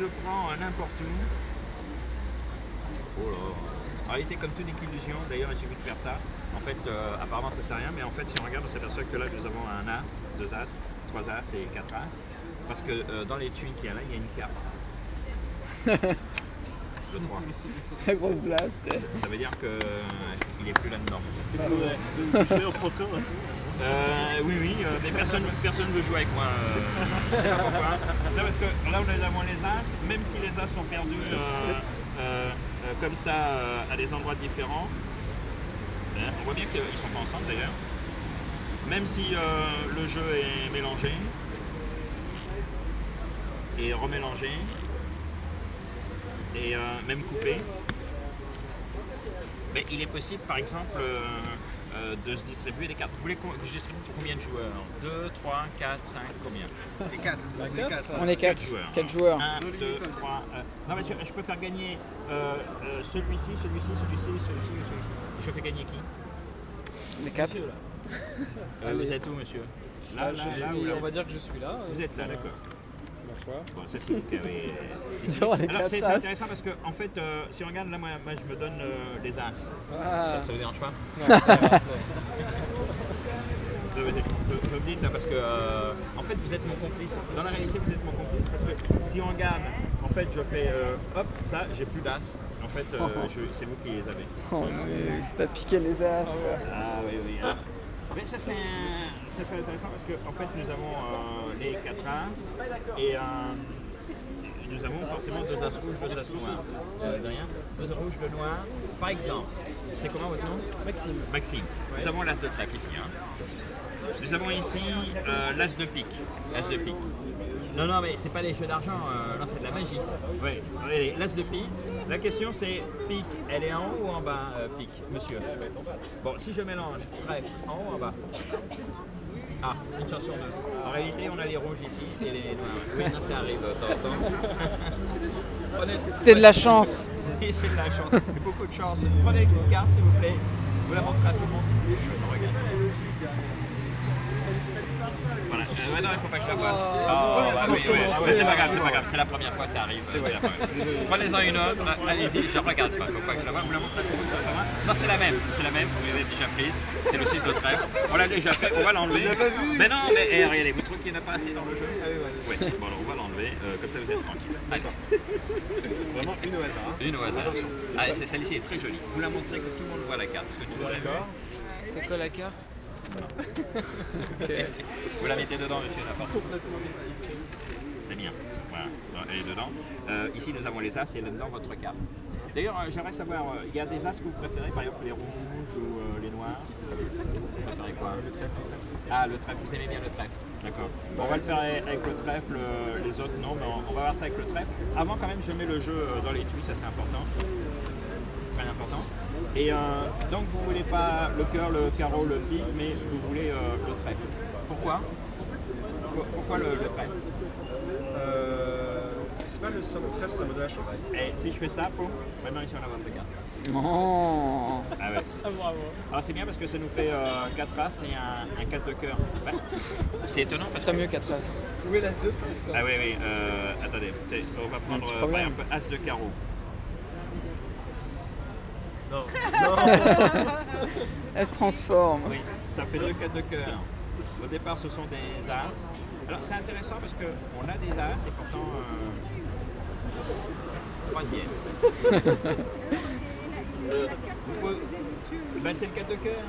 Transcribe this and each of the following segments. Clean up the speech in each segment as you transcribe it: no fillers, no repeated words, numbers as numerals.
je prends n'importe où. Oh là. En réalité, comme toute illusion, d'ailleurs, il suffit de faire ça. En fait, apparemment, ça sert à rien, mais en fait, si on regarde, on s'aperçoit que là, nous avons un as, 2 as, 3 as et 4 as. Parce que dans les tunes qu'il y a là, il y a une carte. Le 3. La grosse blast. Ça veut dire qu'il n'est plus là-dedans. Tu fais au poker aussi? Oui, mais personne ne veut jouer avec moi. Je sais pas pourquoi. Non, parce que là, nous avons les as, même si les as sont perdus comme ça à des endroits différents, on voit bien qu'ils ne sont pas ensemble d'ailleurs. Même si le jeu est mélangé et remélangé et même coupé, mais il est possible par exemple de se distribuer des cartes. Vous voulez que je distribue pour combien de joueurs? 2, 3, 4, 5, combien? Les 4. On est 4 joueurs. 4 joueurs. 1, 2, 3. Non, mais je peux faire gagner celui-ci, celui-ci. Je fais gagner qui? Les 4. Vous êtes où, monsieur? Là, ou là? On va dire que je suis là. Vous êtes là, d'accord. Bon, ça c'est vous qui avez. Genre les Alors 4 c'est as. intéressant parce que en fait, si on regarde là, moi je me donne les as. Ça vous dérange pas? Vous me dites là parce que en fait vous êtes mon complice. Dans la réalité vous êtes mon complice parce que si on gagne, en fait je fais hop, ça j'ai plus d'as. En fait c'est vous qui les avez. Oh mais c'est pas piqué les as. Ah oui. Ah. Mais ça c'est intéressant parce que en fait nous avons les 4 as et nous avons forcément 2 as rouges, 2 as noirs. De rien. 2 as rouges, 2 noirs. Par exemple, c'est comment votre nom? Maxime. Maxime. Nous avons l'as de trèfle ici. Nous avons ici l'as de pique. L'as de pique. Non, mais c'est pas des jeux d'argent, non, c'est de la magie. Oui, allez, l'as de pique. La question c'est, pique, elle est en haut ou en bas, pique, monsieur? Bon, si je mélange trèfle, en haut ou en bas? Ah, une chance sur 2. En réalité, on a les rouges ici et les noirs. Oui, non, ça arrive, C'était de la chance. Oui, c'est de la chance, beaucoup de chance. Prenez une carte, s'il vous plaît. Vous la montrez à tout le monde. Je me regarde. Voilà. Ouais, non, il ne faut pas que je la voie. Oh, bah oui. C'est pas grave, c'est la première fois, ça arrive. Prenez-en une autre, allez-y, je ne regarde pas, il ne faut pas que je la voie. Vous la montrez à tout le monde. Non, c'est la même, vous l'avez déjà prise. C'est le 6 de trèfle. On l'a déjà fait, on va l'enlever. Mais non, mais regardez, vous trouvez qu'il n'y en a pas assez dans le jeu? Oui, bon, alors on va l'enlever, comme ça vous êtes tranquille. Allez. Vraiment une au hasard. Une au hasard. Allez, celle-ci est très jolie. Vous la montrez que tout le monde voit la carte. Parce que tout le monde l'a vu. C'est quoi la carte? Okay. Vous la mettez dedans, monsieur, n'importe. Complètement mystique. C'est bien. Voilà, elle est dedans. Ici, nous avons les as et là-dedans, votre carte. D'ailleurs, j'aimerais savoir, il y a des as que vous préférez, par exemple les rouges ou les noirs? Vous préférez quoi? Le trèfle. Ah, le trèfle, vous aimez bien le trèfle. D'accord. Bon, on va le faire avec le trèfle, les autres non, mais on va voir ça avec le trèfle. Avant, quand même, je mets le jeu dans l'étui, ça c'est important. Très important. Et donc vous voulez pas le cœur, le carreau, le pique, mais vous voulez le trèfle. Pourquoi? Pourquoi le trèfle? C'est pas le trèfle, c'est le mot de la chance. Et si je fais ça, maintenant ici on a votre carte. Oh. Ah ouais. Bravo. Alors c'est bien parce que ça nous fait 4 as et un 4 de cœur. Ouais. C'est étonnant parce que... Très mieux 4 as. Où est l'as 2? Ah oui, attendez, on va prendre par exemple as de carreau. Non. Elle se transforme. Oui, ça fait 2 4 de cœur. Au départ, ce sont des as. Alors, c'est intéressant parce qu'on a des as et pourtant, troisième. Ben, c'est le 4 de cœur.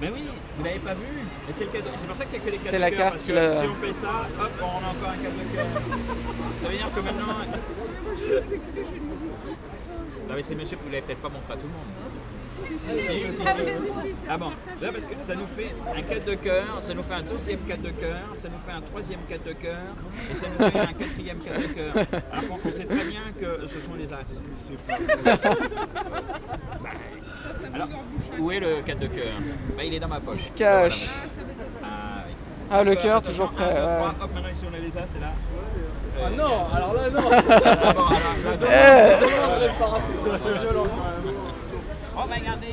Mais oui, vous l'avez pas vu. Mais c'est le 4 de... C'est pour ça qu'il n'y a que les 4 de cœur. C'était la carte parce qu'il que a... si on fait ça, hop, on a encore un 4 de cœur. Ça veut dire que maintenant... Non mais c'est monsieur que vous ne l'avez peut-être pas montré à tout le monde. Ah bon, là parce que ça nous fait un 4 de cœur, ça nous fait un deuxième 4 de cœur, ça nous fait un troisième 4 de cœur, et ça nous fait un quatrième 4 de cœur. Alors qu'on sait très bien que ce sont les as. Alors, où est le 4 de cœur? Bah, il est dans ma poche. Il se cache. Ah, oui. Ah, le cœur toujours prêt. Ouais. Hop, maintenant ici on a les as, c'est là. Ah non, alors là non. Ah bon, alors là, C'est violent. on va regarder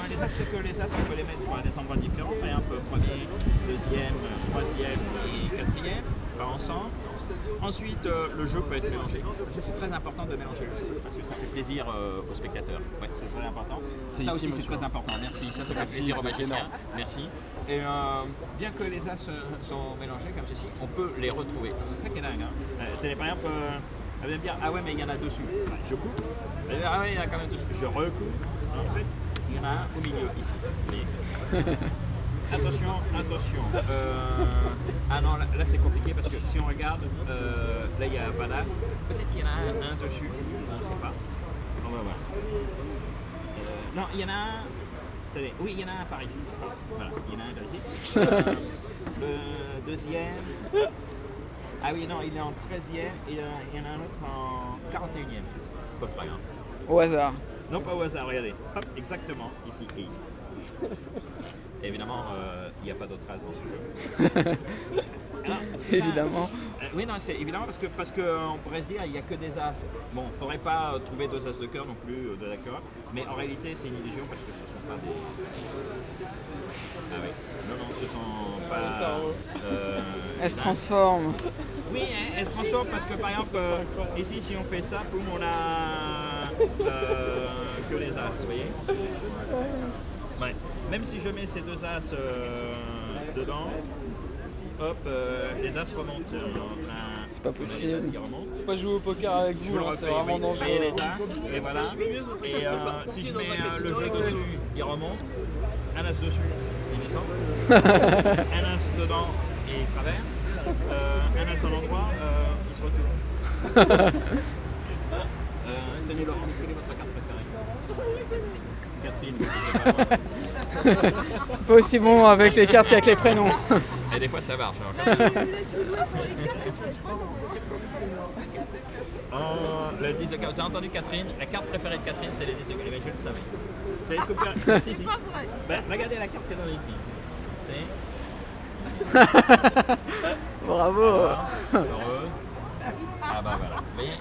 les as, c'est que les as, on peut les mettre à des endroits différents, par exemple premier, deuxième, troisième et quatrième, pas ensemble. Ensuite, le jeu peut être mélangé. Ça, c'est très important de mélanger le jeu parce que ça fait plaisir aux spectateurs. Ouais, c'est très important. c'est Ça ici, aussi, c'est monsieur. très important. Merci. Ça fait Merci, plaisir aux vous êtes magiciens. énorme. Merci. Et bien que les as sont mélangés comme ceci, on peut les retrouver. C'est ça qui est dingue. Hein. Par exemple, elle va me dire ah ouais, mais il y en a dessus. Je coupe. Elle va dire, ah ouais, il y en a quand même dessus. Je recoupe. En fait, il y en a un au milieu ici. Vous voyez. Attention, attention. Ah non, là c'est compliqué parce que si on regarde, là il y a pas d'as. Peut-être qu'il y en a un dessus, on ne sait pas. On va voir. Non, il y en a un. Attendez, oui, il y en a un par ici. Voilà, il y en a un par ici. Le deuxième. Ah oui, non, il est en 13e et il y en a un autre en 41e. À peu près. Hein. Au hasard. Non, pas au hasard, regardez. Hop, exactement, ici et ici. Évidemment, il n'y a pas d'autre as dans ce jeu. Alors, c'est ça, Évidemment. oui, non, c'est évidemment parce que on pourrait se dire il n'y a que des as. Bon, il ne faudrait pas trouver deux as de cœur non plus, d'accord. Mais en réalité, c'est une illusion parce que ce ne sont pas des. Ah oui. Non, non, ce ne sont pas. Elle se transforme. Oui, elle se transforme parce que par exemple, ici, si on fait ça, boum, on a que les as, vous voyez. Ouais. Même si je mets ces deux as dedans, hop, les as remontent. C'est pas possible. Faut pas jouer au poker avec Je vous, vous le hein, c'est refais, vraiment oui. dangereux. Vous voyez les as, et voilà. Et si je mets le jeu dessus, il remonte. Un as dessus, il descend. Un as dedans, et il traverse. Un as à l'endroit, il se retourne. Tenez Laurence, quelle est votre carte préférée? Catherine. Pas aussi bon avec les cartes qu'avec les prénoms. Et des fois ça marche. Hein, le 10 de cœur. Vous avez entendu Catherine? La carte préférée de Catherine, c'est les 10 de cœur. Je le savais. Vous savez ce que si, si. Ben, regardez la carte qui est dans les filles. C'est Bravo. heureuse. Ah bah voilà. Vous voyez?